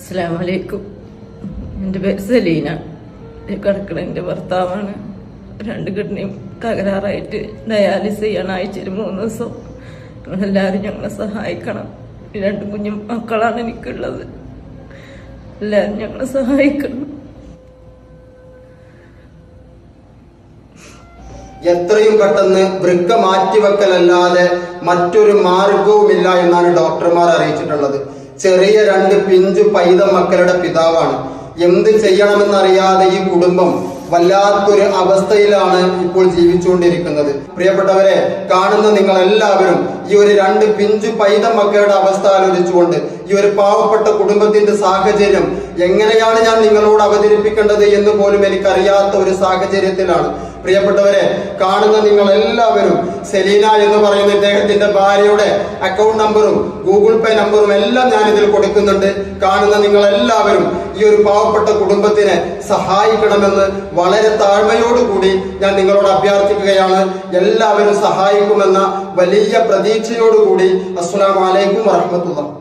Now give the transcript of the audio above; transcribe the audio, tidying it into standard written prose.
അസ്സലാമു അലൈക്കും. എൻ്റെ പേര് സലീന. കിടക്കണ എൻ്റെ ഭർത്താവാണ്. 2 കിഡ്നിയും തകരാറായിട്ട് ഡയാലിസ് ചെയ്യണം. ആഴ്ചയിൽ 3 ദിവസം. നിങ്ങളെല്ലാവരും ഞങ്ങളെ സഹായിക്കണം. 2 കുഞ്ഞു മക്കളാണ് എനിക്കുള്ളത്. എല്ലാവരും ഞങ്ങളെ സഹായിക്കണം. എത്രയും പെട്ടെന്ന് വൃക്ക മാറ്റിവെക്കലല്ലാതെ മറ്റൊരു മാർഗവുമില്ല എന്നാണ് ഡോക്ടർമാർ അറിയിച്ചിട്ടുള്ളത്. ചെറിയ 2 പിഞ്ചു പൈതം മക്കളുടെ പിതാവാണ്. എന്ത് ചെയ്യണമെന്നറിയാതെ ഈ കുടുംബം വല്ലാത്തൊരു അവസ്ഥയിലാണ് ഇപ്പോൾ ജീവിച്ചുകൊണ്ടിരിക്കുന്നത്. പ്രിയപ്പെട്ടവരെ, കാണുന്ന നിങ്ങൾ എല്ലാവരും ഈ ഒരു 2 പിഞ്ചു പൈതം മക്കളുടെ അവസ്ഥ ആലോചിച്ചുകൊണ്ട് ഈ ഒരു പാവപ്പെട്ട കുടുംബത്തിന്റെ സാഹചര്യം എങ്ങനെയാണ് ഞാൻ നിങ്ങളോട് അവതരിപ്പിക്കേണ്ടത് എന്ന് പോലും എനിക്കറിയാത്ത ഒരു സാഹചര്യത്തിലാണ്. പ്രിയപ്പെട്ടവരെ, കാണുന്ന നിങ്ങൾ എല്ലാവരും സെലീന എന്ന് പറയുന്ന ഇദ്ദേഹത്തിന്റെ ഭാര്യയുടെ അക്കൗണ്ട് നമ്പറും ഗൂഗിൾ പേ നമ്പറും എല്ലാം ഞാൻ ഇതിൽ കൊടുക്കുന്നുണ്ട്. കാണുന്ന നിങ്ങൾ എല്ലാവരും ഈ ഒരു പാവപ്പെട്ട കുടുംബത്തിനെ സഹായിക്കണമെന്ന് വളരെ താഴ്മയോടുകൂടി ഞാൻ നിങ്ങളോട് അഭ്യർത്ഥിക്കുകയാണ്. എല്ലാവരും സഹായിക്കുമെന്ന വലിയ പ്രതീക്ഷയോടുകൂടി. അസ്സലാമു അലൈക്കും വറഹ്മത്തുള്ളാഹി.